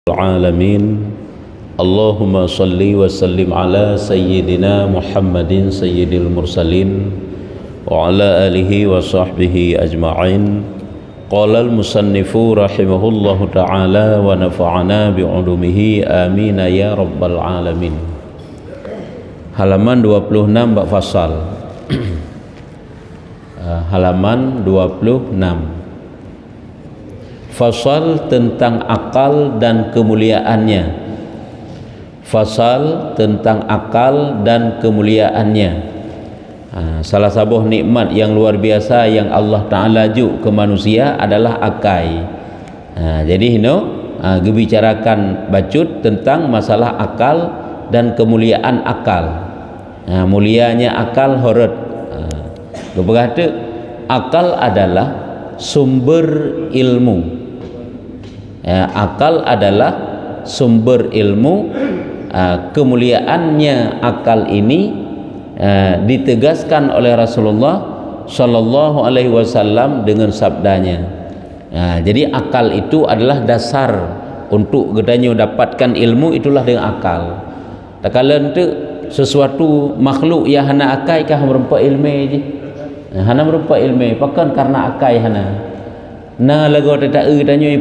العالمين اللهم صل وسلم على سيدنا محمد سيد المرسلين وعلى آله وصحبه أجمعين قال المصنف رحمه الله تعالى ونفعنا بعلومه آمين يا رب العالمين. Halaman 26 bab fasal. Halaman 26. Fasal tentang akal dan kemuliaannya. Fasal tentang akal dan kemuliaannya. Salah satu nikmat yang luar biasa yang Allah Ta'ala juk ke manusia adalah akai. Jadi gebicarakan bacut tentang masalah akal dan kemuliaan akal. Mulianya akal horot. Berkata akal adalah sumber ilmu. Akal adalah sumber ilmu. Kemuliaannya akal ini ditegaskan oleh Rasulullah Sallallahu Alaihi Wasallam dengan sabdanya. Jadi akal itu adalah dasar untuk kita dapatkan ilmu, itulah dengan akal. Tak kala tu sesuatu makhluk yang hana akai kah merempak ilmu je. Hana merempak ilmu pakan karena akai hana. Na lagu tak tanya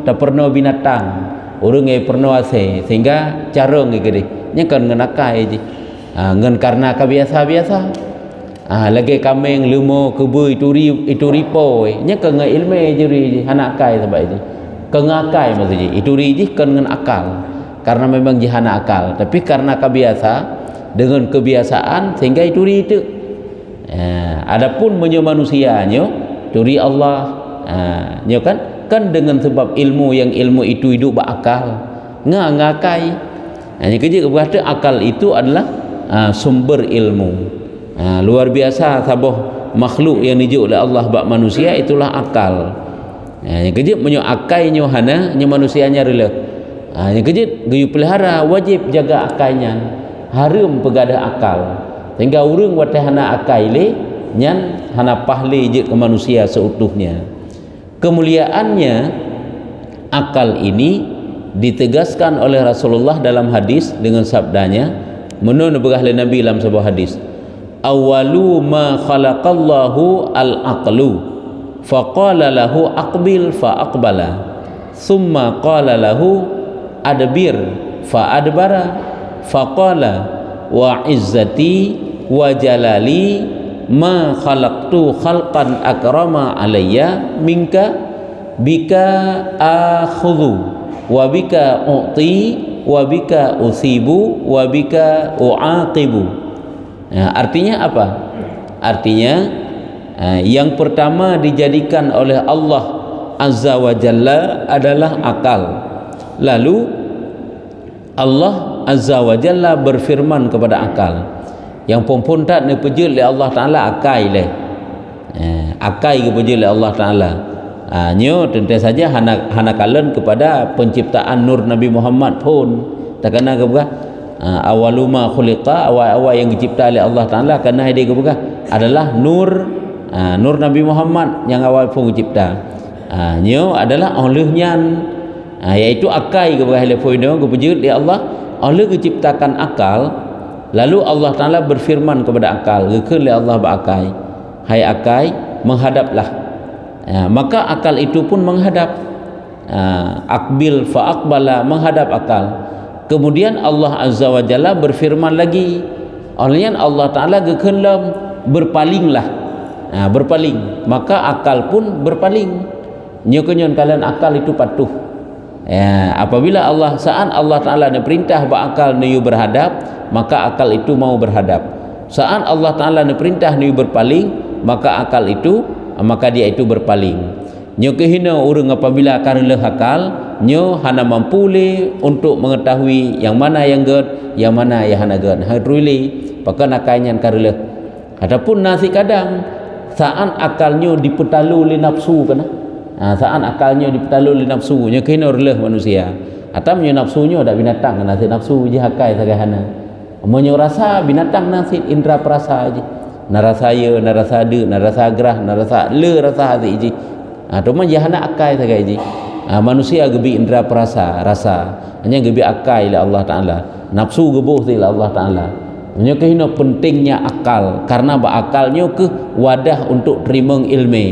tak pernah binatang. Orang yang pernah ase sehingga cara ngigede. Nya kan ngenakai je. Ngan karena biasa-biasa. Lagi kambing lumo kebu itu ripo. Nya kan ilmu je hana akai sebab itu. Kengakai maksudnya. Itu je kan ngan akal. Karena memang jihana akal, tapi karena kebiasa dengan kebiasaan sehingga itu. Adapun manusianya turi Allah kan dengan sebab ilmu yang ilmu itu hidup berakal ngakai. Hanya kerja berkata akal itu adalah sumber ilmu. Luar biasa sabah makhluk yang dijuk oleh Allah bak manusia itulah akal. Yang kerja akai hana manusianya rela. Yang kerja gayu pelihara wajib jaga akalnya, harum pegadah akal sehingga urang watahana akai le nyan hana pahle je ke manusia seutuhnya. Kemuliaannya akal ini ditegaskan oleh Rasulullah dalam hadis dengan sabdanya menurut berahli Nabi dalam sebuah hadis, awalu ma khalaqallahu al-aqlu faqala lahu aqbil fa aqbala thumma qala lahu adbir fa adbara faqala wa izzati wa jalali ma khalaqtu khalqan akrama alayya minka bika akhudhu wa bika u'ti wa bika usibu wa bika u'aqibu. Artinya apa? Artinya yang pertama dijadikan oleh Allah Azza wa Jalla adalah akal. Lalu Allah Azza wa Jalla berfirman kepada akal, yang pompon tak ni pejul oleh Allah Ta'ala akai leh. Akai ke pejul oleh Allah Ta'ala. Nyo tentu saja hana kalen kepada penciptaan nur Nabi Muhammad pun. Tak kena ke bukan? Awaluma khuliqa, awal-awal yang dicipta oleh Allah Ta'ala kena dia ke bukan? Adalah nur Nabi Muhammad yang awal pun dicipta. Nyo adalah olehnya iaitu akai ke bukan telefon ke pejul oleh Allah. Allah diciptakan akal. Lalu Allah Ta'ala berfirman kepada akal, gekele Allah berakai, hai akai menghadaplah. Maka akal itu pun menghadap. Akbil fa aqbala, menghadap akal. Kemudian Allah Azza wa Jalla berfirman lagi, olehnya Allah Ta'ala gekele berpalinglah. Berpaling, maka akal pun berpaling. Nyokonyon kalian akal itu patuh. Apabila saat Allah Ta'ala nak perintah berakal niu berhadap, maka akal itu mau berhadap. Saat Allah Ta'ala nak perintah niu berpaling, maka akal itu dia itu berpaling. Nyo kehina urang apabila karena akal nyo hana mampu le untuk mengetahui yang mana yang ged, yang mana yang hana ged. Hadruli pakan akalnya karena. Adapun nasi kadang saat akalnya dipetalu le nafsu kana. Saat akalnya dipetalu le nafsu nyo kehina releh manusia. Atau nyo nafsunya ada binatang nasi nafsu je hakai sagahana. Menyo rasa binatang nasi indra perasa je. Narasa ya, narasa de, narasa gerah, narasa le rasa hati je. Tu mah jahana akai sagai je. manusia gebi indera perasa rasa hanya gebi akal oleh Allah Ta'ala, nafsu gebuh oleh Allah Ta'ala. Hanya kehina pentingnya akal, karena akalnya ke wadah untuk terima ilmu.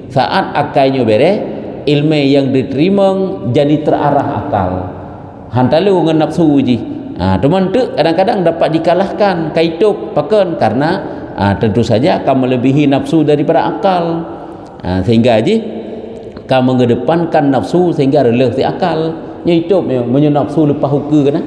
Saat akalnya beres, ilmu yang diterima jadi terarah akal. Hantalu dengan nafsu je. Teman tu kadang-kadang dapat dikalahkan kaituk pakan, karena tentu saja akan melebihi nafsu daripada akal. Sehingga je akan mengedepankan nafsu sehingga releh si akal. Nya hidup menyo nafsu lepas huku kana.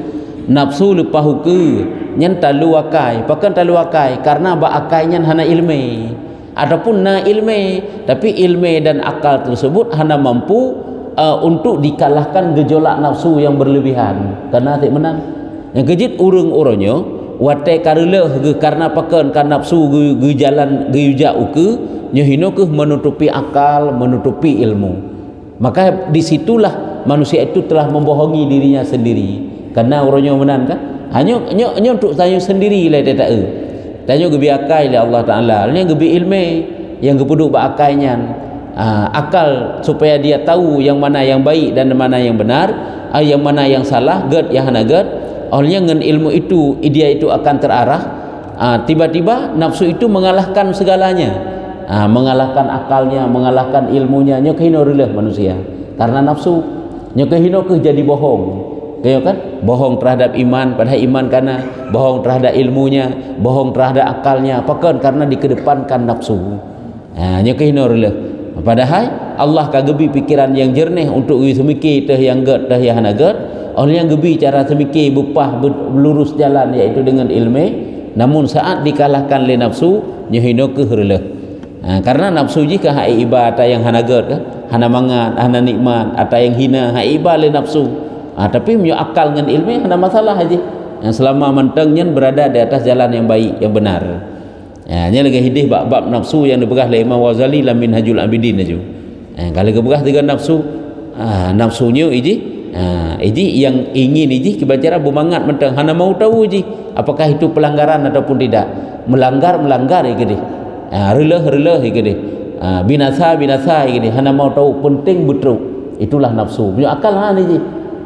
Nafsu lepas huku nyen talu akai, pakan talu akai karena ba akai nyen hana ilmu. Ataupun na ilmu, tapi ilmu dan akal tersebut hana mampu untuk dikalahkan gejolak nafsu yang berlebihan. Karena tak menang. Yang kejit urang-urangnya wate kareleh ge karena pakan kan nafsu ge jalan ge ujak uke nya hino ke menutupi akal, menutupi ilmu. Maka disitulah manusia itu telah membohongi dirinya sendiri. Karena orangnya menang kan hanya untuk tanya sendiri lah dia tak tanya gebi akal oleh Allah Ta'ala, ni gebi ilmu yang gepuduk ba akalnya. Akal supaya dia tahu yang mana yang baik dan mana yang benar, yang mana yang salah, ged yang hana ged. Olehnya dengan ilmu itu dia itu akan terarah. Tiba-tiba nafsu itu mengalahkan segalanya, mengalahkan akalnya, mengalahkan ilmunya. Nya kehino releh manusia karena nafsu. Nya kehino ke jadi bohong. Kaya kan bohong terhadap iman, padahal iman karena bohong terhadap ilmunya, bohong terhadap akalnya, pakan karena dikedepankan nafsu. Nya kehino releh. Padahal Allah kagebi pikiran yang jernih untuk semikir teh yang ged teh yang hana ged. Oleh yang gebi cara semikir bupah berlurus jalan iaitu dengan ilmu. Namun saat dikalahkan oleh nafsu nya hino ke releh. Karena nafsu jika hak ibadah yang hana ged kan, hana mangat, hana nikmat, atau yang hina hak ibadah oleh nafsu. Tapi punya akal dengan ilmu ada masalah aja. Yang selama mentengnya berada di atas jalan yang baik, yang benar. Nya lagi hidih bab nafsu yang dibegah oleh Imam Ghazali dalam Minhajul Abidin aju. Kalau dibegah dengan nafsu, nafsunya ini yang ingin ini kebacara bermangat menteng hana mau tahu ji apakah itu pelanggaran ataupun tidak. Melanggar ikut releh ikut binasa ikut hana mau tahu penting betul. Itulah nafsu. Punya akal ni ji.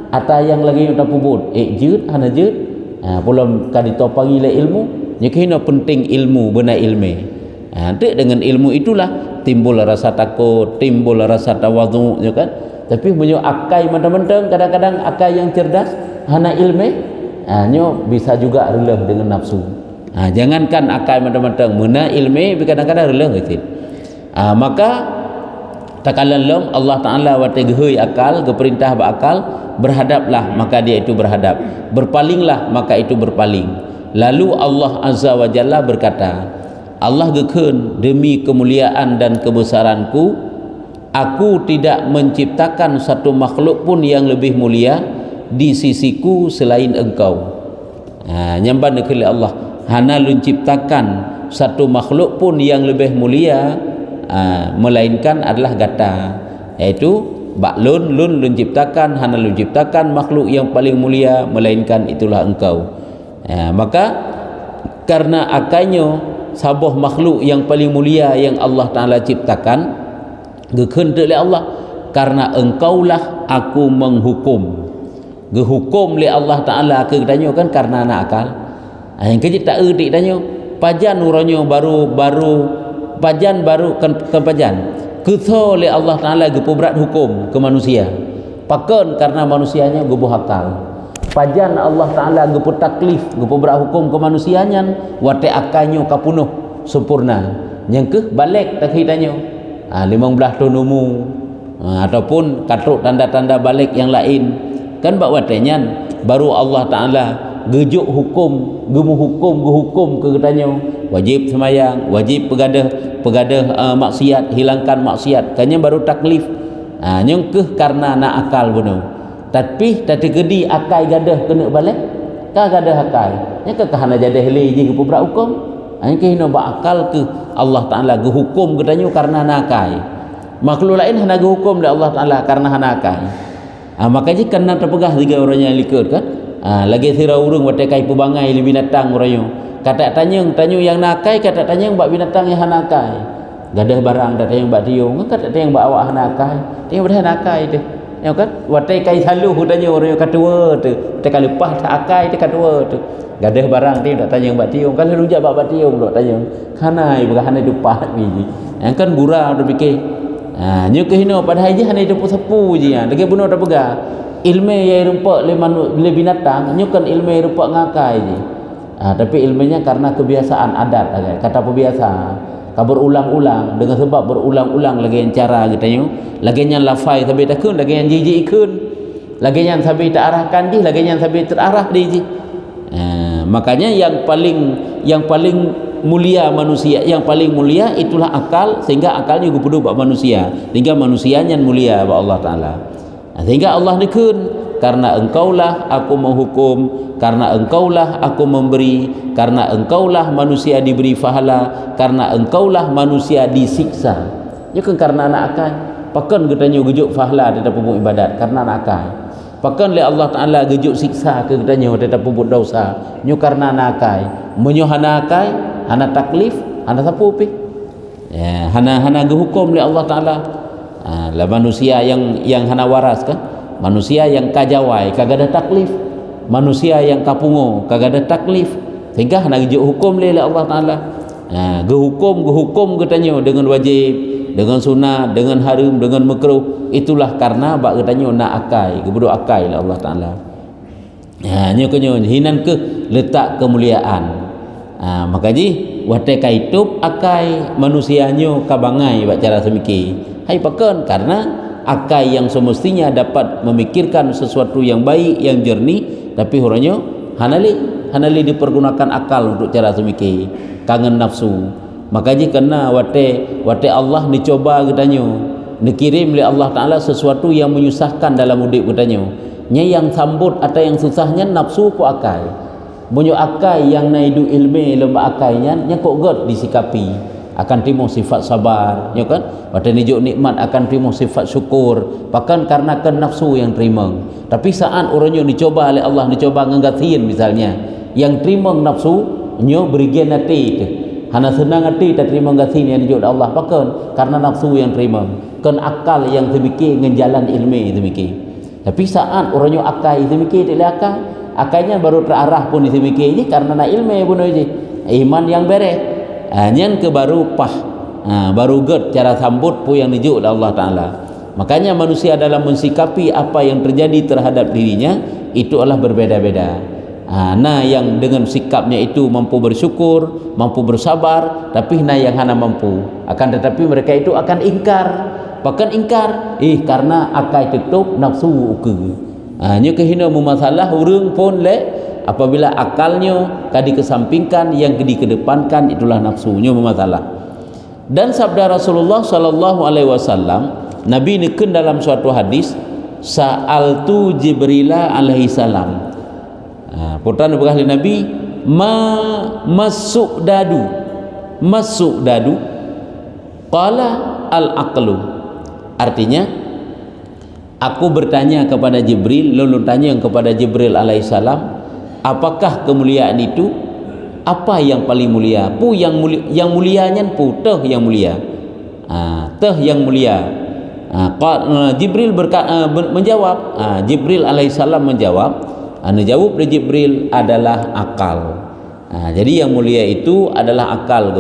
Atau yang lagi tak pubut jut hana jut belum kan ditopangi oleh ilmu nya kena penting ilmu benar ilmu. Dengan ilmu itulah timbul rasa takut, timbul rasa tawadhu ya kan. Tapi punya akai mentang-mentang kadang-kadang akai yang cerdas hana ilmu nyo bisa juga releh dengan nafsu. Jangankan akai mentang-mentang mena ilmu kadang-kadang releh gitu. Maka takalallam Allah Ta'ala wa tegehoi akal keperintah ba akal berhadaplah maka dia itu berhadap, berpalinglah maka itu berpaling. Lalu Allah Azza wa Jalla berkata, Allah gekun demi kemuliaan dan kebesaranku aku tidak menciptakan satu makhluk pun yang lebih mulia di sisiku selain engkau. Nyamban ke Allah hana menciptakan satu makhluk pun yang lebih mulia melainkan adalah gata, yaitu baklun lun ciptakan hana lun ciptakan makhluk yang paling mulia melainkan itulah engkau. Maka karena akannya sabuh makhluk yang paling mulia yang Allah Ta'ala ciptakan gekendak oleh Allah, karena engkaulah aku menghukum. Gehukum oleh Allah Ta'ala ke tanya kan karena anak akal. Yang kejit tak erti tanya pajan uranyo baru pajan baru kan pajan ketho oleh Allah Ta'ala gepu berat hukum ke manusia pakan karena manusianya gebu akal. Pajan Allah Ta'ala gepu taklif gepu berat hukum ke manusianya wate akalnya kapunuh sempurna yang ke balik tak hitanya 15 tahun umur ataupun katuk tanda-tanda balik yang lain kan bak watenya baru Allah Ta'ala gejuk hukum gehukum ke katanya wajib semayang, wajib pegadah maksiat, hilangkan maksiat kanya baru taklif. Yang ke karena nak akal benar. Tapi tadi gedi akal gadah kena balik ka gadah akal nya ke kahana jadah le je ke berak hukum hanya ke hina ba akal ke Allah Ta'ala gehukum katanya karena nakai makhluk lain hana gehukum oleh Allah Ta'ala karena hana akal. Makanya kena terpegah tiga orangnya likut kan. Lagi sira urung wate kai pubangai li binatang orayo kata tanya yang nakai kata tanya bak binatang yang hanakai gadah barang kata yang bak tiung kata tanya bak awak hanakai tanya bak hanakai tu ya kan watai kai salu hudanya orang yang katua tu tak lepas tak akai tak katua tu gadah barang dia tak tanya bak tiung kalau rujak bak tiung dok tanya hanai bukan hanai dupat biji yang kan gurau dah fikir nyo kehino pada haji hanai depu sapu je lagi bunuh dah pegang ilmu yang rupa le binatang nyo kan ilmu yang rupa ngakai je tapi ilmunya karena kebiasaan adat kata perbiasa berulang-ulang dengan sebab berulang-ulang lagi yang cara kita tanya lagi yang lafai sampai takun lagi yang jijik ikun lagi yang sampai tak arahkan dia lagi yang sampai terarah dia je makanya yang paling mulia manusia yang paling mulia itulah akal sehingga akalnya gupudu bak manusia sehingga manusianya mulia bak Allah Taala sehingga Allah nekun karena engkaulah aku menghukum karena engkaulah aku memberi karena engkaulah manusia diberi pahala karena engkaulah manusia disiksa ya kan karena anak akai pakan katanya gejuk pahala dalam pupuk ibadat karena anak akai pakan le Allah Taala gejuk siksa ke katanya dalam pupuk dosa nyu karena anak akai menyo hana akai hana taklif hana sapu pi ya hana gehukum le Allah Taala lah manusia yang hana waras kan manusia yang kajawai kagak ada taklif manusia yang kapungo kagak ada taklif sehingga hana gejuk hukum le Allah Taala gehukum katanya dengan wajib dengan sunat dengan haram dengan makruh itulah karena bak katanya nak akai kebudu akai le Allah Taala nyo kenyo hinan ke letak kemuliaan makaji wate kaitup akai manusianyo kabangai bak cara semiki hai pakan karena akai yang semestinya dapat memikirkan sesuatu yang baik yang jernih tapi huranya hanali dipergunakan akal untuk cara semiki kangen nafsu makanya kena wate Allah dicoba katanya dikirim oleh Allah Taala sesuatu yang menyusahkan dalam hidup katanya nya yang sambut atau yang susahnya nafsu ku akai bunyo akai yang naidu ilmu lembak akainya nya kok god disikapi akan terima sifat sabar ya kan pada nijuk nikmat akan terima sifat syukur bahkan karena kan nafsu yang terima tapi saat orangnya dicoba oleh Allah dicoba ngagatin misalnya yang terima nafsu nyo berigian hati itu hana senang hati tak terima ngatin yang dijuk Allah bahkan karena nafsu yang terima kan akal yang demikian ngejalan ilmu demikian tapi saat orangnya akai demikian tidak akainya baru terarah pun demikian ini karena na ilmu bunuh je iman yang beres nyan ke baru baru get cara sambut pun yang dijuk oleh Allah Taala makanya manusia dalam mensikapi apa yang terjadi terhadap dirinya itu adalah berbeda-beda nah yang dengan sikapnya itu mampu bersyukur mampu bersabar tapi nah yang hana mampu akan tetapi mereka itu akan ingkar bahkan ingkar karena akai tutup nafsu uke nyo kehina masalah urang pun le apabila akalnya kadi kesampingkan yang dikedepankan itulah nafsunya bermasalah dan sabda Rasulullah sallallahu alaihi wasallam Nabi neken dalam suatu hadis sa'altu Jibril alaihi salam putra berkah Nabi masuk dadu qala al aqlu artinya aku bertanya kepada Jibril lalu tanya kepada Jibril alaihi salam apakah kemuliaan itu apa yang paling mulia pu yang mulianya pu teh yang mulia yang mulia Jibril menjawab Jibril alaihissalam menjawab jawab dari Jibril adalah akal jadi yang mulia itu adalah akal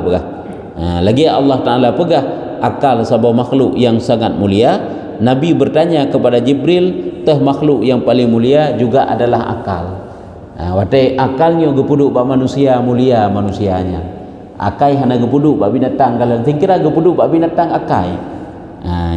lagi Allah Taala pegah akal sebuah makhluk yang sangat mulia Nabi bertanya kepada Jibril teh makhluk yang paling mulia juga adalah akal watai akalnya gepuduk bak manusia mulia manusianya akai hana gepuduk bak binatang kalau kira gepuduk bak binatang akai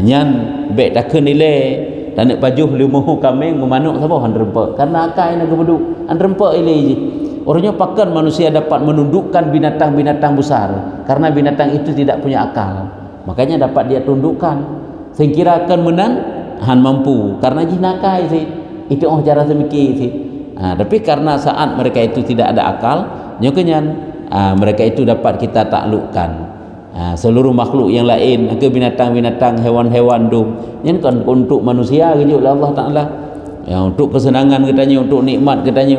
nyan bek takun nilai tanek pajuh limuh kameng memanuk sapa han rempek karena akai hana gepuduk han rempek ile je orangnya pakan manusia dapat menundukkan binatang-binatang besar karena binatang itu tidak punya akal makanya dapat dia tundukkan sehingga akan menang han mampu karena jinakai sih itu cara semiki sih tapi karena saat mereka itu tidak ada akal nyokenyan mereka itu dapat kita taklukkan seluruh makhluk yang lain ke binatang-binatang hewan-hewan dum nyen kan untuk manusia gitu Allah Taala ya untuk kesenangan katanya untuk nikmat katanya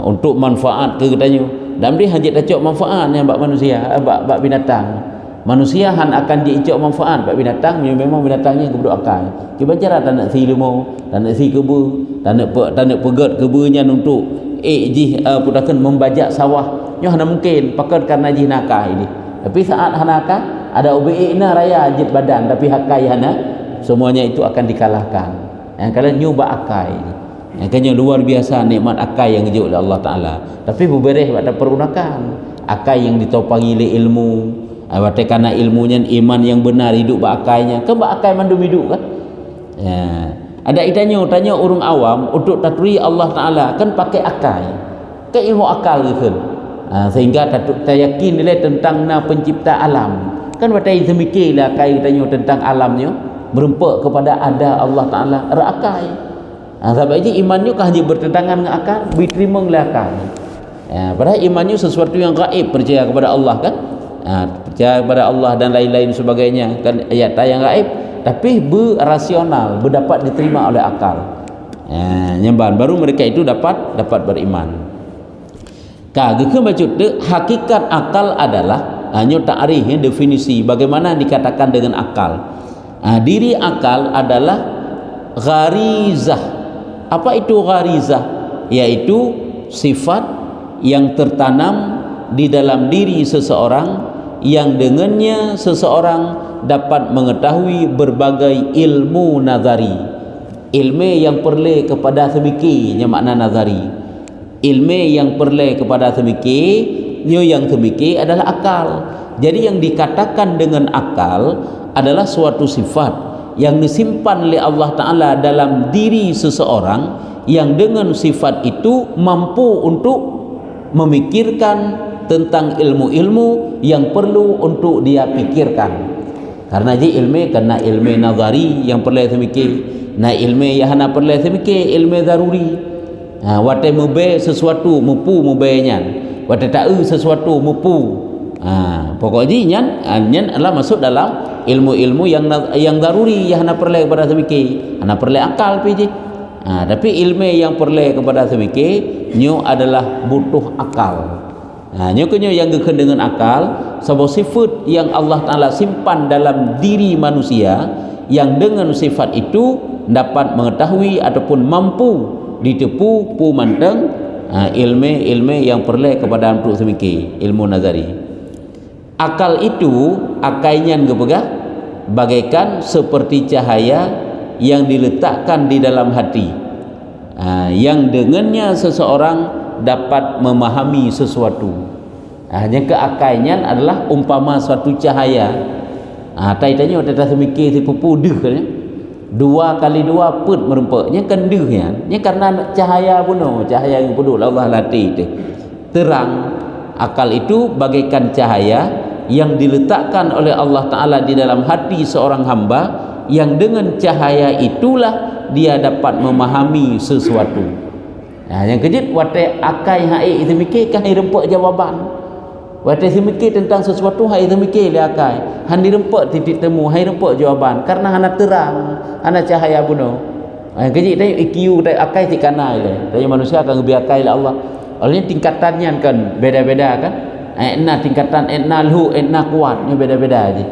untuk manfaat ke katanya dan dia hajat dacok manfaat yang bak manusia bak binatang Manusia han akan diicok manfaat kat binatang, memang binatangnya kebetul akal. Cuba cara tak nak si lemau, tak nak si keba, tak nak pegat kebanya untuk putakan membajak sawah. Nyo hana mungkin pakai karena jih nakah ini. Tapi saat hanaka ada ubi'ina raya ajit badan, tapi hakai hana semuanya itu akan dikalahkan. Yang kalian nyoba akai. Yang kalian luar biasa nikmat akai yang dijauh oleh Allah Ta'ala. Tapi berbereh pada pergunakan akai yang ditopangi oleh ilmu. Awak karena ilmunya iman yang benar hidup bakainya. Kan bakai mandum hidup kan? Ya. Ada tanya orang awam untuk tatwi Allah Ta'ala kan pakai akai. Kan ilmu akal gitu. Sehingga tak yakin nilai tentang pencipta alam. Kan batai semikirlah akai tanya tentang alamnya merempak kepada ada Allah Ta'ala rakai. Sebab itu imannya kah hanya bertentangan dengan akal, diterima oleh akal. Padahal imannya sesuatu yang gaib, percaya kepada Allah kan? Percaya kepada Allah dan lain-lain sebagainya kan ayat yang gaib, tapi berasional, berdapat diterima oleh akal. Nyamban baru mereka itu dapat beriman. Kagak maksud hakikat akal adalah hanya ta'rif, definisi bagaimana dikatakan dengan akal. Diri akal adalah gharizah. Apa itu gharizah? Yaitu sifat yang tertanam di dalam diri seseorang yang dengannya seseorang dapat mengetahui berbagai ilmu nazari. Ilmu yang perlu kepada semikirnya makna nazari. Ilmu yang perlu kepada semikirnya yang semikir adalah akal. Jadi yang dikatakan dengan akal adalah suatu sifat yang disimpan oleh Allah Ta'ala dalam diri seseorang yang dengan sifat itu mampu untuk memikirkan tentang ilmu-ilmu yang perlu untuk dia pikirkan. Karena je ilmu kena ilmu nazari yang perlu semikir, na ilmu yang hana perlu semikir, ilmu daruri. Watai mube sesuatu mupu mubenya, watai tahu sesuatu mupu. Pokoknya nyan adalah masuk dalam ilmu-ilmu yang daruri yang hana perlu kepada semikir, hana perlu akal piji. Tapi ilmu yang perlu kepada semikir nyo adalah butuh akal. Nyo yang geken dengan akal sebuah sifat yang Allah Ta'ala simpan dalam diri manusia yang dengan sifat itu dapat mengetahui ataupun mampu ditepu pu manteng ilmu yang perlu kepada untuk semikir, ilmu nazari. Akal itu akainya gepegah bagaikan seperti cahaya yang diletakkan di dalam hati, yang dengannya seseorang dapat memahami sesuatu. Hanya keakainya adalah umpama suatu cahaya. Tanya tata semikir si pupu deh kan? 2 kali 2 put merumpaknya kan dehnya. Nya karena cahaya puno, cahaya yang penuh Allah latih itu. Terang. Akal itu bagaikan cahaya yang diletakkan oleh Allah Ta'ala di dalam hati seorang hamba, yang dengan cahaya itulah dia dapat memahami sesuatu. Yang kejut watai akai hai itu mikir kan hai rempak jawaban. Watai mikir tentang sesuatu hai itu mikir dia akai. Han dirempak titik temu hai rempak jawaban karena hana terang, hana cahaya puno. Yang kejut tanya IQ tai akai tikana ile. Tanya manusia akan biakai lah Allah. Oleh tingkatannya kan beda-beda kan. Etna tingkatan etna lu etna kuatnya beda-beda aja.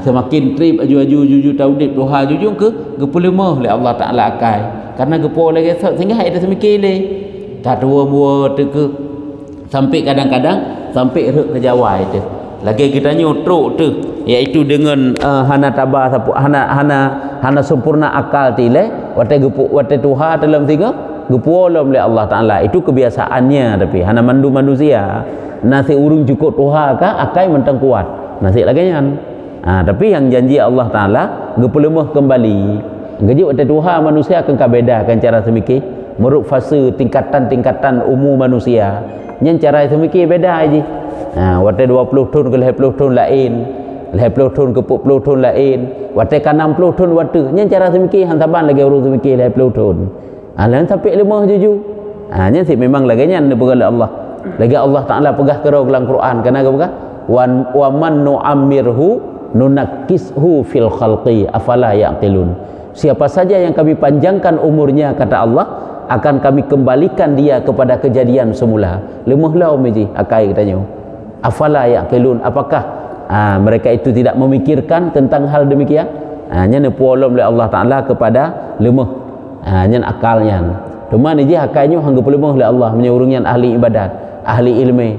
Semakin trip aju-aju juju taudib doha jujung ke gepulemah oleh Allah Ta'ala akai. Karena gepo lagi sehingga ada semikir le. Tak tua-tua tu ke sampai kadang-kadang sampai ke Jawa itu. Lagi kita nyotruk tu iaitu dengan hana tabah hana sempurna akal tile watai gepu watai tuha dalam tiga gepu oleh Allah Ta'ala. Itu kebiasaannya, tapi hana mandu manusia nasi urung cukup tuha ka akai mentang kuat nasi lagi kan. Tapi yang janji Allah Ta'ala gepelemah kembali gaji waktu tuha manusia akan bedakan cara semikir menurut fase tingkatan-tingkatan umum manusia yang cara semikir beda aja. Waktu 20 tahun ke 20 tahun lain, 20 tahun ke 40 tahun lain, waktu ke 60 tahun waktu yang cara semikir hantaban lagi urus semikir 20 tahun. Lain sampai 5 juju. Nya sih memang lagi nya dipegang Allah. Lagi Allah Ta'ala pegah kerau dalam Quran karena apa? Wa man nu'ammirhu nunakkishu fil khalqi afala yaqilun. Siapa saja yang kami panjangkan umurnya, kata Allah, akan kami kembalikan dia kepada kejadian semula. Lemahlah umiji akai katanya. Afala yaqilun, apakah mereka itu tidak memikirkan tentang hal demikian. Nya nepolom oleh Allah Taala kepada lemah. Nya akalnya. Cuma ni je akalnya hangga lemah oleh Allah menyurungnya ahli ibadat, ahli ilmu.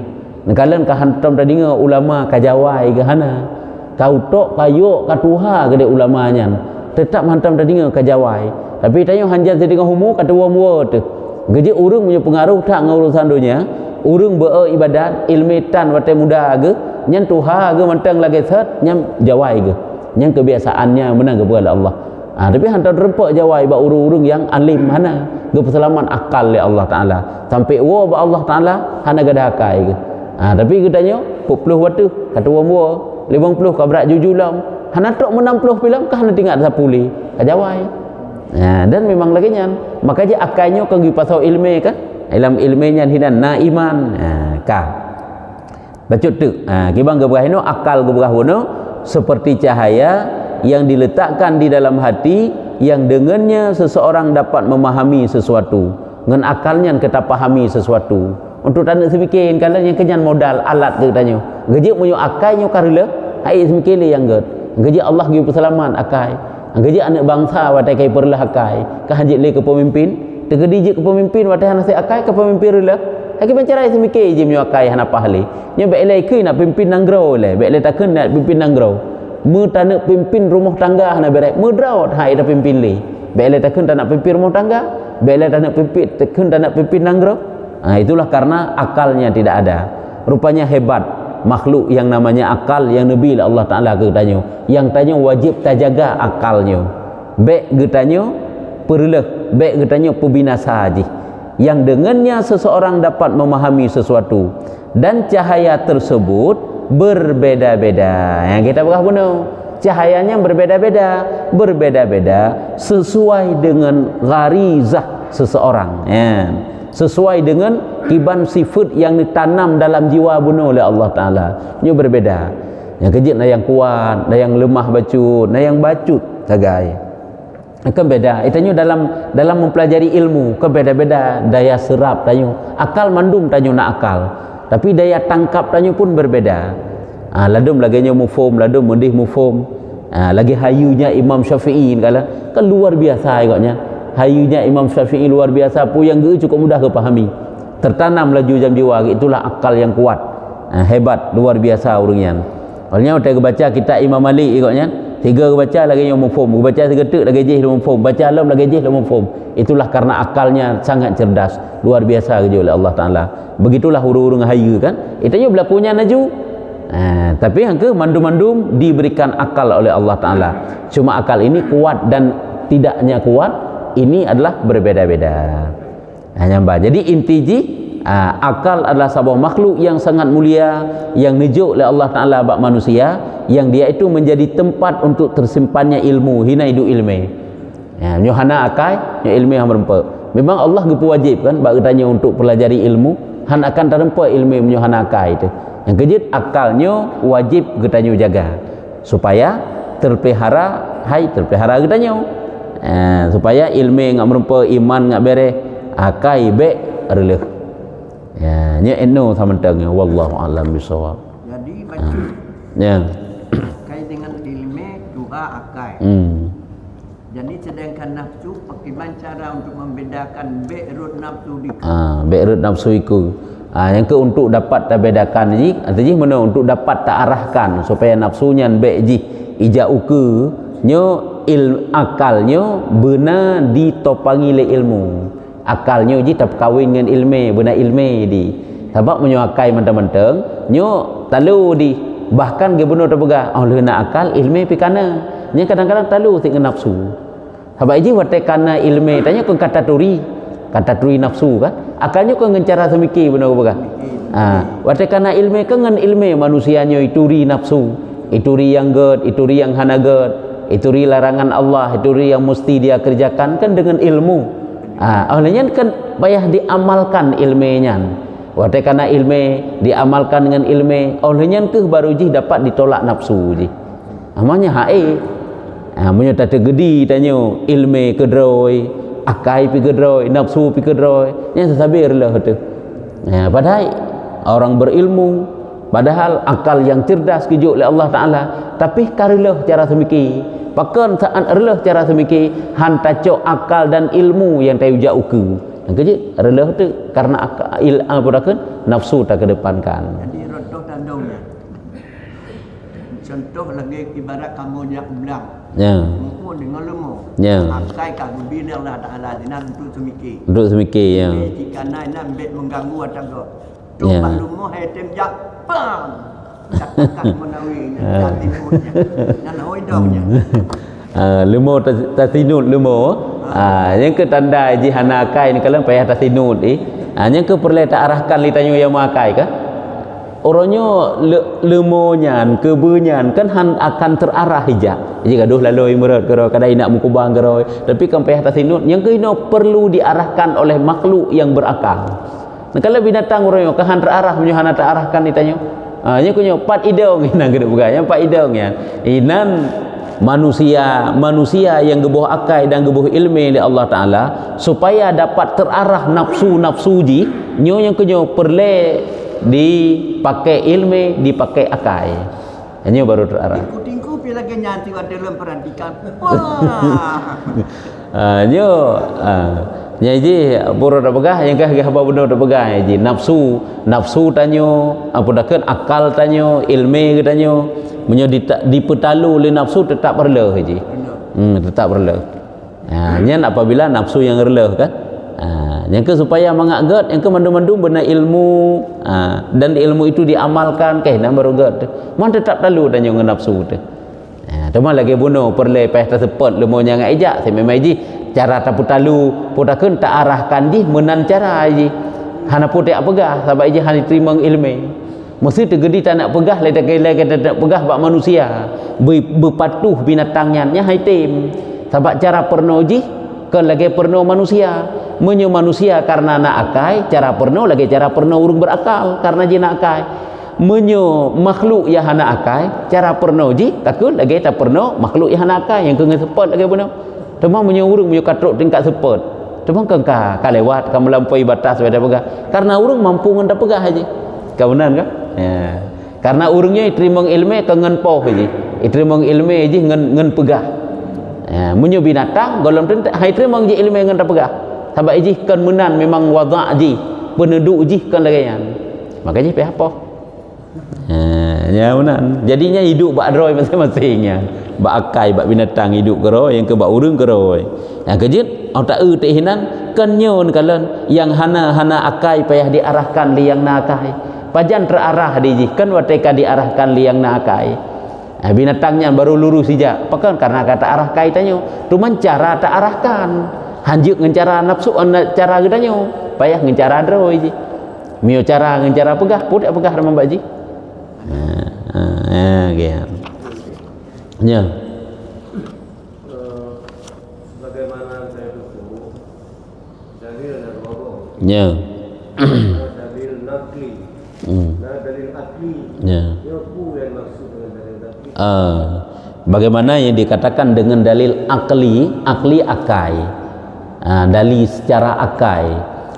Nekalan ka hantam tadi dengar ulama kajawai ke hana. Kau tok kayuk ka tuha ke ulamanya. Tetap hantam tadi dengar kajawai. Tapi tanya hanjan sedengah humu kata wa tu. Geje urang punya pengaruh tak ngau urusan dunia. Urang beribadat ilmu tan wate muda ke nyan tuha ke mantang lagi set nyam jawai ke. Yang kebiasaannya menang kepada Allah. Tapi hantar rempak jawai ba urung-urung yang alim mana ge perselaman akal oleh Allah Taala. Sampai wa ba Allah Taala hana gadakai ke. Tapi katanya 40 waktu kata wa 50 ka berat jujulam. Hana tok 60 film ka hana tinggal sapuli. Ka jawai. Dan memang lagi nyan. Makanya akalnya kan gi pasal ilmu kan. Ilmu ilmunya hidan naiman. Bacut tu. Kibang ge berah akal ge berah seperti cahaya yang diletakkan di dalam hati yang dengannya seseorang dapat memahami sesuatu dengan akalnya kita pahami sesuatu untuk tanda semikian kalau yang kenyan modal alat ke tanya gejek munyo akalnya karela ai semikian yang get gejek Allah give perselaman akai gejek anak bangsa watai kai perlah akai ka hanjit le ke pemimpin tegedi je ke pemimpin watai hana akai ke pemimpin rela aki pencerai semikian je munyo akai hana pahli nya baik lai ke nak pimpin nangrau le baik lai takkan nak pimpin nangrau mu tak nak pimpin rumah tangga hana berai mudrawat hai dah pimpin le baik lai takkan tak nak pimpin rumah tangga baik lai tak nak pimpin takkan tak nak pimpin nangrau. Itulah karena akalnya tidak ada. Rupanya hebat makhluk yang namanya akal yang Nabi Allah Taala ketanya yang tanya wajib terjaga akalnya baik getanya perleh baik getanya pembinasa haji yang dengannya seseorang dapat memahami sesuatu dan cahaya tersebut berbeda-beda. Yang kita berah benar cahayanya berbeda-beda sesuai dengan gharizah seseorang sesuai dengan kiban sifat yang ditanam dalam jiwa bunuh oleh Allah Ta'ala ini berbeda yang kejut na yang kuat na yang lemah bacut na yang bacut sagai akan beda itanya dalam mempelajari ilmu ke beda-beda daya serap tanyo akal mandum tanyo nak akal tapi daya tangkap tanyo pun berbeda ladum laginya mufhum ladum mendih mufhum lagi hayunya Imam Syafi'i kan luar biasa agaknya hayunya Imam Syafi'i luar biasa pun yang cukup mudah kepahami tertanam laju jam jiwa itulah akal yang kuat hebat luar biasa orangnya olehnya kita baca kitab Imam Malik agaknya tiga baca lagi yang mufhum baca tiga tek lagi jih mufhum baca alam lagi jih mufhum itulah karena akalnya sangat cerdas luar biasa kerja oleh Allah Taala begitulah urung-urung hayu kan itanya berlakunya naju tapi yang ke mandum-mandum diberikan akal oleh Allah Taala cuma akal ini kuat dan tidaknya kuat ini adalah berbeda-beda jadi inti akal adalah sebuah makhluk yang sangat mulia yang nejuk oleh Allah Ta'ala bak manusia yang dia itu menjadi tempat untuk tersimpannya ilmu hina hidup ilmu nyohana akai nyo ilmu yang merempak memang Allah gepu wajib kan bak tanya untuk pelajari ilmu han akan terempak ilmu nyohana akai itu yang kejut akalnya wajib getanyo jaga supaya terpelihara terpelihara getanyo supaya ilmu ngak merempak iman ngak beres akai bek releh nya eno samantang wallahu alam bisawab jadi baca kait dengan ilmu doa akai jadi sedangkan nafsu bagaimana cara untuk membedakan be'rut nafsu di be'rut nafsu iku yang ke untuk dapat terbedakan ji artinya mana untuk dapat terarahkan supaya nafsunya be'ji ijau ke nyo akalnya benar ditopangi oleh ilmu akalnya ji tak kawin dengan ilmu benar ilmu di sebab menyuakai mentang-mentang nyo talu di bahkan ge benar terpegah oh nak akal ilmu pikana nya kadang-kadang talu sing nafsu sebab ji wate kana ilmu tanya kon kata turi nafsu kan akalnya kon ngencara semiki benar bergah wate kana ilmu kan ngan ilmu manusianya ituri nafsu ituri yang ged ituri yang hana ged ituri larangan Allah ituri yang mesti dia kerjakan kan dengan ilmu olehnya kan payah diamalkan ilmunya wate kana ilmu diamalkan dengan ilmu olehnya ke baru ji dapat ditolak nafsu ji namanya hae punya tata gedi tanyo ilmu kedroi akai pi kedroi nafsu pi kedroi nya sabir lah tu padahal orang berilmu Padahal akal yang cerdas kejuk oleh Allah Ta'ala, tapi karelah cara semiki. Pakan saat relah cara semiki, han tacok akal dan ilmu yang tahu jauh uku. Yang kejut relah tu karena akal nafsu tak kedepankan. Jadi rodoh tandungnya. Contoh lagi ibarat kamu jak belang. Ya. Mumpun dengan lemah. Ya. Akai kamu bila Allah Ta'ala dinan untuk semiki. Untuk semiki ya. Jika naik bet mengganggu atau tu Ya. maklumah hatem jak bang. Cakap menawi dan timurnya dan hoidongnya. Lemo tasinut lemo. Yang ke tanda ji hana akai ni kalau payah tasinut yang ke perlu tak arahkan li tanyo yang makai ka. Orangnya lemonyan kebenyan kan han akan terarah hijak. Jadi gaduh lalu imrat kero kadai nak mukubang kero tapi kan payah tasinut yang ke ino perlu diarahkan oleh makhluk yang berakal. Nah, kalau binatang orangnya kan terarah menyo hana tak arahkan li tanyo. Nya kunyo pat idong ina gede bukan pat idong ya. Inan manusia yang gebuh akai dan gebuh ilmu oleh Allah Taala supaya dapat terarah nafsu ji nyo yang kunyo perle dipakai ilmu dipakai akai. Nyo baru terarah. Tingku pila lagi nyanti dalam perantikan. Nyo Nyaji boro dak pegah yang kah haba benda dak pegah nyaji nafsu tanyo apa dakan akal tanyo ilmu tanyo menyo dipetalu oleh nafsu tetap berleh haji. Tetap berleh. Nyen apabila nafsu yang berleh kan. Yang ke supaya mengagat yang ke mandu-mandu benar ilmu dan ilmu itu diamalkan keh nak baru gat. Man tetap talu tanyo dengan nafsu tu. Cuma lagi bunuh perle peh tersepot lemo nyang ejak se memang ji cara tapu talu podakeun tak arahkan ji menan cara ji hana potek pegah sebab ji han terima ilmu mesti tegedi tak nak pegah le tak nak pegah bak manusia berpatuh binatangnya nya haitim sebab cara perno ji kan lagi perno manusia menyo manusia karena nak akai cara perno lagi cara perno urung berakal karena ji nak akai menyo makhluk yang hana akai cara perno ji takut lagi tak perno makhluk yang hana akai yang kena sepot lagi benar cuma menyo urung menyo katruk tingkat sepot cuma ka lewat ka melampaui batas pada pegah karena urung mampu ngan pegah haji ka benar ka ya karena urungnya terima ilmu ka ngan poh haji terima ilmu haji ngan pegah ya menyo binatang golong tu hai terima ji ilmu ngan pegah sebab haji kan menan memang wada' ji penduduk ji kan lagayan makanya pe apa ya benar jadinya hidup bak droi masing-masingnya bak akai bak binatang hidup kero yang ke bak urang kero yang kejut au tak tak hinan kan nyon kalan yang hana akai payah diarahkan li yang na akai pajan terarah di kan wateka diarahkan li yang na akai binatangnya baru lurus saja pakan karena kata arah kai tanyo cuman cara tak arahkan hanjuk ngan cara nafsu cara gedanyo payah ngan cara droi ji mio cara ngan cara pegah put pegah ramam baji ya. Bagaimana saya itu dalil dan wabah. Ya. Dalil nakli. Dalil akli. Ya. Apa yang maksud dengan dalil nakli? Bagaimana yang dikatakan dengan dalil akli akai. Dalil secara akai.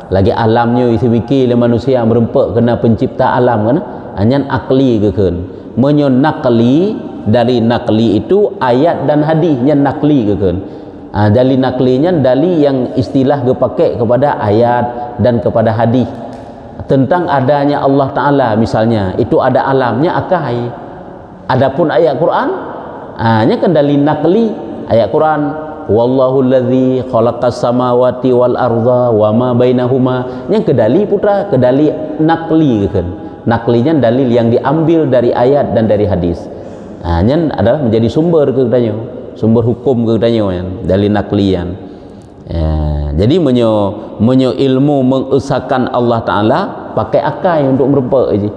Lagi alamnya isi wiki le manusia merempak kena pencipta alam kan? Anyan akli kekeun. Menyo nakli dari nakli itu ayat dan hadisnya nakli kekeun. Dalil naklinya dalil yang istilah dipakai kepada ayat dan kepada hadis tentang adanya Allah Taala misalnya itu ada alamnya akai. Adapun ayat Quran nya kan dalil nakli ayat Quran wallahu allazi khalaqas samawati wal arda wama bainahuma nya kedali putra kedali nakli kekeun. Naklinya dalil yang diambil dari ayat dan dari hadis. Nya adalah menjadi sumber kedanyo, sumber hukum kedanyo dalil naklian. Jadi menyo ilmu mengesahkan Allah Taala pakai akal untuk merempak aje.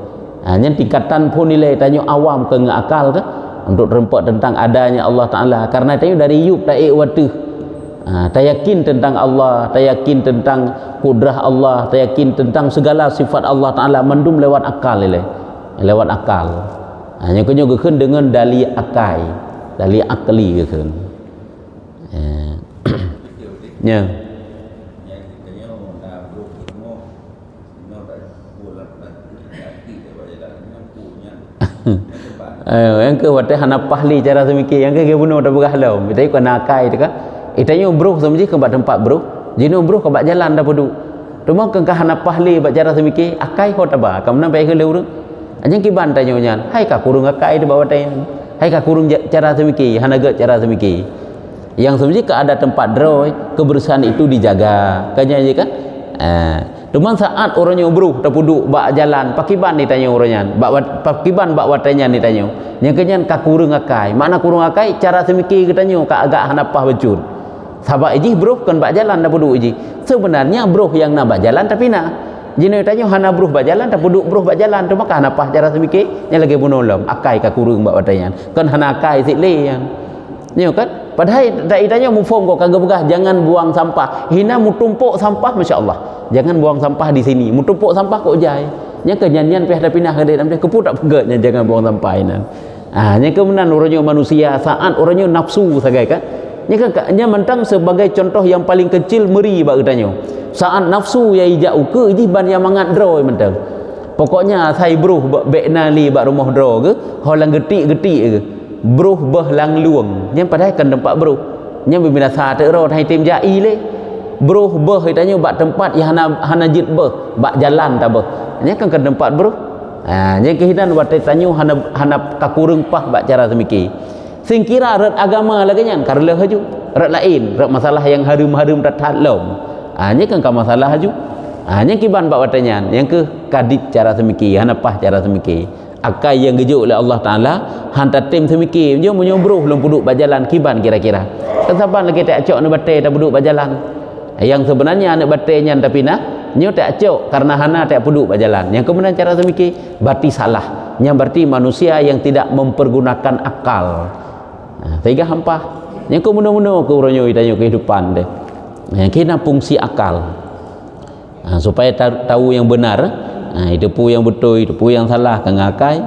Nya tingkatan pun nilai tanyo awam ke akal ke untuk rempak tentang adanya Allah Taala karena tanyo dari yub taik watuh. Tak yakin tentang Allah, tak yakin tentang kudrah Allah, tak yakin tentang segala sifat Allah Taala mendum lewat akal lewat akal. Hanya kunyo gekeun dengan dalil akai, dalil akli gekeun. Ya. yang ke wate hana pahli cara semiki yang ke bunuh dah berhalau tapi kau nakai tu kan itanya bro semji ke tempat bro jino bro ke jalan dah pedu cuma ke hana pahli bak cara semiki akai ho taba kamna bai ke leu anjing kiban tanyo nyan hai ka kurung akai di bawah tan hai ka kurung cara semiki hana ge cara semiki yang semji ke ada tempat droi kebersihan itu dijaga kanya je kan cuma saat orangnya bro tak puduk bak jalan pakiban ditanya orangnya bak pakiban bak watanya ditanya yang kenyan ka kurung akai mana kurung akai cara semiki katanya ka agak hanapah becut sabak iji bro kan bak jalan tak puduk iji sebenarnya bro yang nak bak jalan tapi nak jino tanya hana bro bak jalan tak puduk bro bak jalan tu maka hanapah cara semiki yang lagi bunolom akai ka kurung bak watanya kan hana akai sikle yang nyo kan padahal dak itanya mu form kok kagak begah jangan buang sampah hina mu tumpuk sampah masyaallah jangan buang sampah di sini mu tumpuk sampah kok jai nya kenyanyian peh dah pindah ke dalam dia keput tak pegatnya jangan buang sampah ina nya kemenan orangnya manusia saat orangnya nafsu sagai kan nya mentang sebagai contoh yang paling kecil meri bak itanya saat nafsu ya ijau ke iji ban yang mangat droi mentang pokoknya sai bruh bekna li bak rumah dro ke holang getik-getik ke bruh beh lang luang nya padahal kan tempat bruh nya bila sa te ro hai tim jai le bruh beh itanya bak tempat yang hana jit beh bak jalan ta beh nya kan tempat bruh nya kehidan wate tanyo hana kakurung pah bak cara semiki sing kira rat agama lagi nya karle haju rat lain rat masalah yang harum-harum rat halom nya kan ka masalah haju nya kiban bak watenya yang ke kadit cara semiki hana pah cara semiki akai yang gejuk oleh Allah Ta'ala hantar tim semiki jom menyobruh belum puduk berjalan kiban kira-kira kesaban lagi tak acok nak batai tak puduk berjalan yang sebenarnya anak batainya tapi nak nyo tak acok karena hana tak puduk berjalan yang kemudian cara semiki berarti salah yang berarti manusia yang tidak mempergunakan akal sehingga hampa yang kemudian ke uranyo itanya kehidupan deh yang kena fungsi akal supaya tahu yang benar itu pu yang betul itu pu yang salah kan ngakai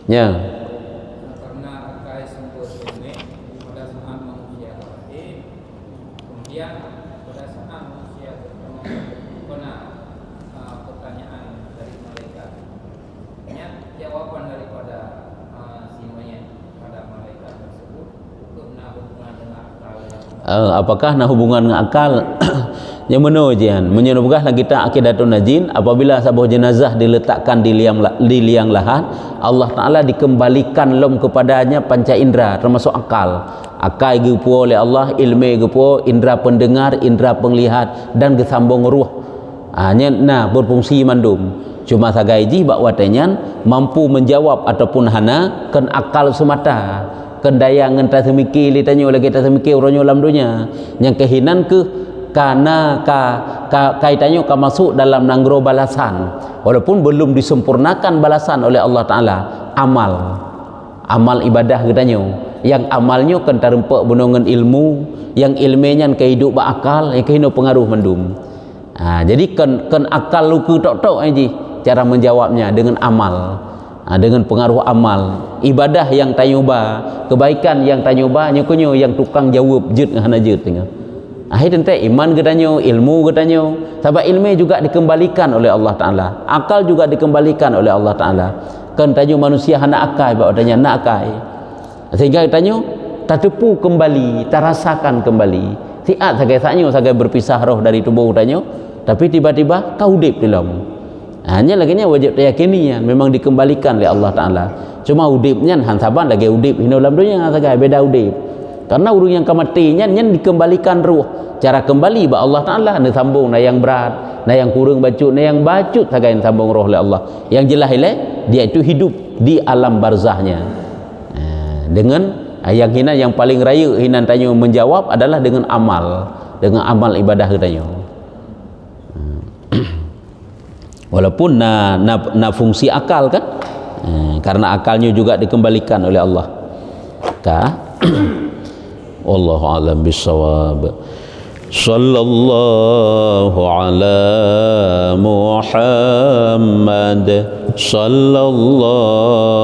ya karena akai sempur ini pada saat manusia lahir kemudian pada saat manusia kena pertanyaan dari malaikat jawaban daripada si monyet pada malaikat tersebut kena hubungan dengan akal apakah nak hubungan dengan akal yang mana jian menyebutkan kita akidatun najin apabila sebuah jenazah diletakkan di liang lahat Allah Ta'ala dikembalikan lom kepadanya panca indera termasuk akal gepu oleh Allah ilmu gepu indera pendengar indera penglihat dan gesambung ruh nah berfungsi mandum cuma sagaiji bak watenyan mampu menjawab ataupun hana kan akal semata kendaya ngenta semiki litanya oleh kita semiki uronyo lam dunia yang kehinan ke karena kaitannya masuk dalam nanggro balasan walaupun belum disempurnakan balasan oleh Allah Ta'ala amal ibadah katanya yang amalnya kan terempak benongan ilmu yang ilmunya kehidup akal yang kehidup pengaruh mendum jadi kan akal luku tok-tok aja cara menjawabnya dengan amal dengan pengaruh amal ibadah yang tanyoba kebaikan yang tanyoba nyokonyo yang tukang jawab jut ngana jut tengah akhirnya iman katanya ilmu katanya sebab ilmu juga dikembalikan oleh Allah Ta'ala akal juga dikembalikan oleh Allah Ta'ala kan tanya manusia hana akai bahawa tanya nak akai sehingga katanya tertepu kembali terasakan kembali siat sagai berpisah roh dari tubuh katanya tapi tiba-tiba kau udip dalam hanya lagi wajib tayakini memang dikembalikan oleh Allah Ta'ala cuma udipnya hansaban lagi udip hino dalam dunia sagai beda udip karena urung yang kematinya nyen dikembalikan ruh cara kembali ba Allah Ta'ala na sambung na yang berat na yang kurang bacut na yang bacut sagai sambung roh oleh Allah yang jelas dia itu hidup di alam barzahnya dengan yang hina yang paling raya hina tanya menjawab adalah dengan amal ibadah katanya walaupun na fungsi akal kan karena akalnya juga dikembalikan oleh Allah wallahu a'lam bissawab sallallahu ala Muhammad sallallahu